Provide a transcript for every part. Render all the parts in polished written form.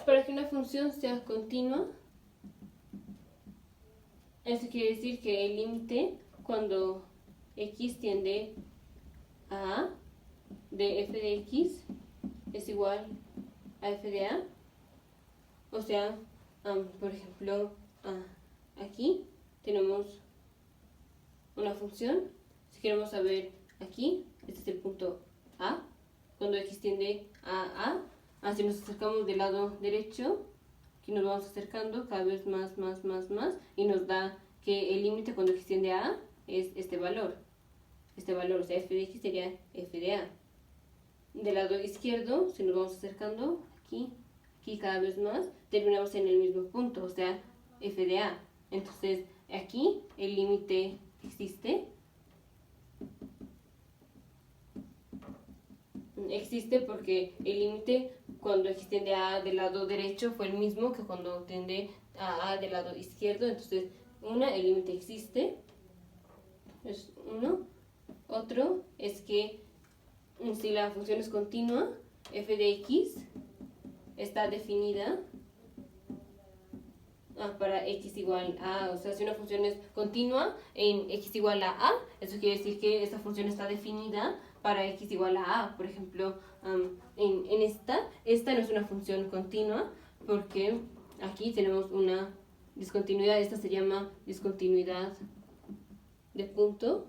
Para que una función sea continua, eso quiere decir que el límite cuando x tiende a A de f de x es igual a f de A. O sea, por ejemplo, aquí tenemos una función. Si queremos saber aquí, este es el punto A, cuando x tiende a A. Si nos acercamos del lado derecho, aquí nos vamos acercando cada vez más, y nos da que el límite cuando x tiende a A es este valor, o sea, f de x sería f de A. Del lado izquierdo, si nos vamos acercando, aquí cada vez más, terminamos en el mismo punto, o sea, f de A. Entonces, aquí el límite existe. Existe porque el límite cuando x tiende a A del lado derecho fue el mismo que cuando tiende a A del lado izquierdo. Entonces, el límite existe. Es uno. Otro es que si la función es continua, f de x está definida para x igual a, o sea, si una función es continua en x igual a, eso quiere decir que esta función está definida para x igual a A. Por ejemplo, en esta no es una función continua porque aquí tenemos una discontinuidad. Esta se llama discontinuidad de punto,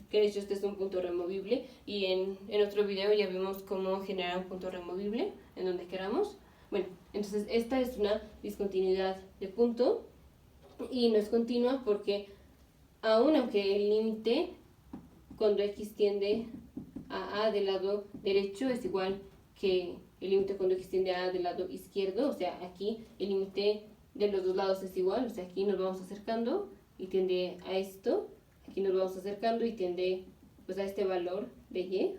que de hecho este es un punto removible, y en otro video ya vimos cómo generar un punto removible en donde queramos. Bueno, entonces esta es una discontinuidad de punto y no es continua porque aunque el límite cuando x tiende a A del lado derecho es igual que el límite cuando x tiende a A del lado izquierdo, o sea, aquí el límite de los dos lados es igual, o sea, aquí nos vamos acercando y tiende a esto, aquí nos vamos acercando y tiende pues a este valor de y,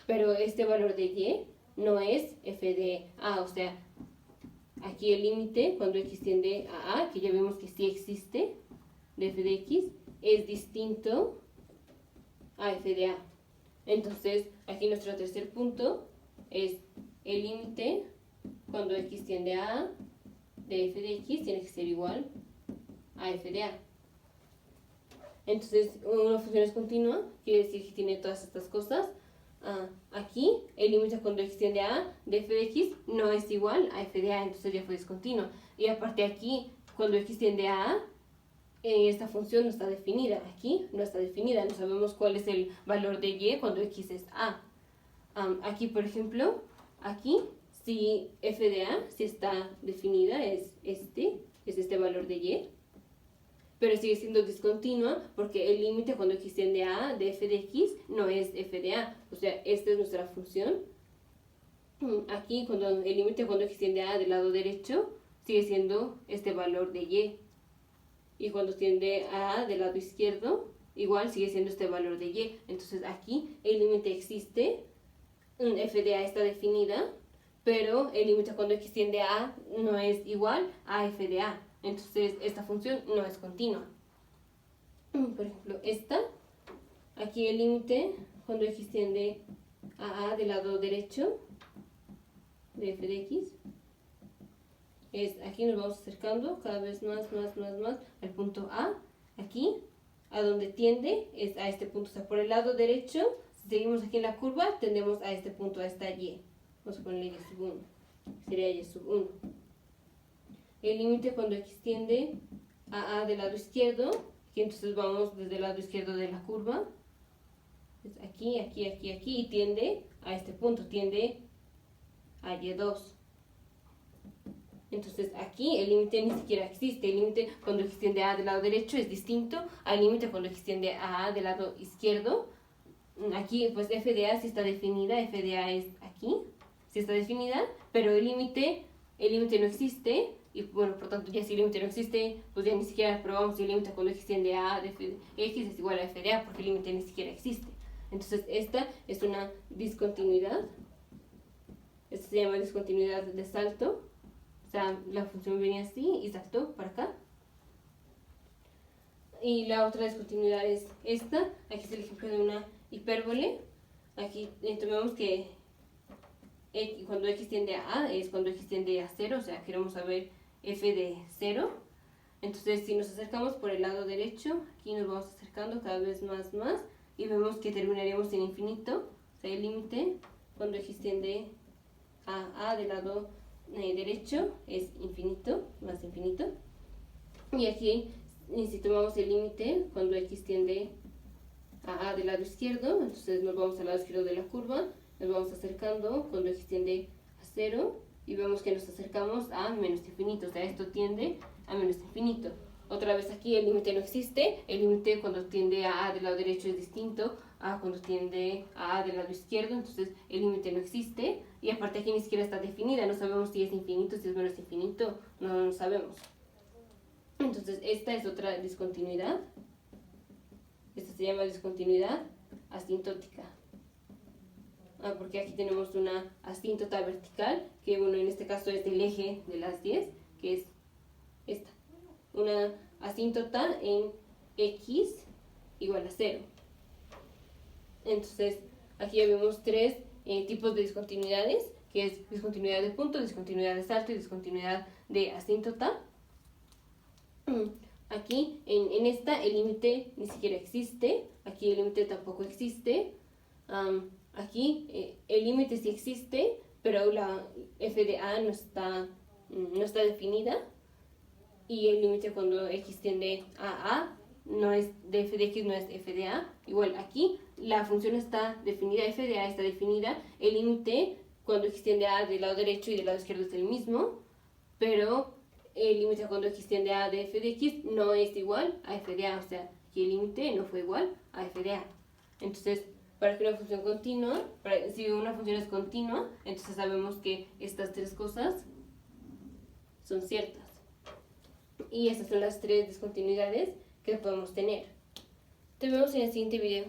pero este valor de y no es f de A, o sea, aquí el límite cuando x tiende a A, que ya vemos que sí existe, de f de x, es distinto a f de A. Entonces, aquí nuestro tercer punto es el límite cuando x tiende a A de f de x tiene que ser igual a f de A. Entonces, una función es continua, quiere decir que tiene todas estas cosas. Aquí, el límite cuando x tiende a A de f de x no es igual a f de A, entonces ya fue discontinuo. Y aparte aquí, cuando x tiende a A, esta función no está definida. Aquí no está definida, no sabemos cuál es el valor de y cuando x es A. Aquí, por ejemplo, aquí, si f de A si está definida, es este valor de y, pero sigue siendo discontinua porque el límite cuando x tiende a A de f de x no es f de A, o sea, esta es nuestra función. Aquí, cuando el límite cuando x tiende a A del lado derecho sigue siendo este valor de y, y cuando tiende a A del lado izquierdo igual sigue siendo este valor de y. Entonces aquí el límite existe, f de A está definida, pero el límite cuando x tiende a A no es igual a f de A. Entonces esta función no es continua. Por ejemplo, aquí el límite cuando x tiende a A del lado derecho de f de x es, aquí nos vamos acercando cada vez más al punto A. Aquí, a donde tiende, es a este punto, o sea, por el lado derecho, si seguimos aquí en la curva, tendemos a este punto, a esta y. Vamos a ponerle y sub 1, sería y sub 1. El límite cuando x tiende a A del lado izquierdo, y entonces vamos desde el lado izquierdo de la curva, es aquí, y tiende a este punto, tiende a y2. Entonces aquí el límite ni siquiera existe. El límite cuando x tiende a del lado derecho es distinto al límite cuando x tiende a del lado izquierdo. Aquí pues f de a sí está definida, f de a es aquí, sí está definida, pero el límite no existe. Y bueno, por tanto ya si el límite no existe, pues ya ni siquiera probamos si el límite cuando x tiende a de f de x es igual a f de a, porque el límite ni siquiera existe. Entonces esta es una discontinuidad. Esta se llama discontinuidad de salto. O sea, la función venía así y saltó para acá. Y la otra discontinuidad es esta. Aquí es el ejemplo de una hipérbole. Aquí tomemos que cuando x tiende a a es cuando x tiende a 0, o sea, queremos saber f de 0. Entonces, si nos acercamos por el lado derecho, aquí nos vamos acercando cada vez más, y vemos que terminaríamos en infinito, o sea, el límite cuando x tiende a del lado derecho es infinito, más infinito. Y aquí, si tomamos el límite cuando x tiende a del lado izquierdo, entonces nos vamos al lado izquierdo de la curva, nos vamos acercando cuando x tiende a 0 y vemos que nos acercamos a menos infinito, o sea, esto tiende a menos infinito. Otra vez aquí el límite no existe, el límite cuando tiende a del lado derecho es distinto a cuando tiende a del lado izquierdo, entonces el límite no existe y aparte aquí ni siquiera está definida, no sabemos si es infinito, si es menos infinito, no sabemos. Entonces esta es otra discontinuidad, esta se llama discontinuidad asintótica. Porque aquí tenemos una asíntota vertical, que bueno, en este caso es del eje de las 10, que es esta. Una asíntota en x igual a 0. Entonces, aquí ya vemos tres tipos de discontinuidades, que es discontinuidad de punto, discontinuidad de salto y discontinuidad de asíntota. Aquí, en esta, el límite ni siquiera existe, aquí el límite tampoco existe. Aquí el límite sí existe, pero la f de a no está definida. Y el límite cuando x tiende a no es de f de x, no es f de a. Igual aquí la función está definida, f de a está definida. El límite cuando x tiende a del lado derecho y del lado izquierdo es el mismo, pero el límite cuando x tiende a de f de x no es igual a f de a. O sea, aquí el límite no fue igual a f de a. Entonces, para que una función continua, si una función es continua, entonces sabemos que estas tres cosas son ciertas. Y estas son las tres discontinuidades que podemos tener. Te vemos en el siguiente video.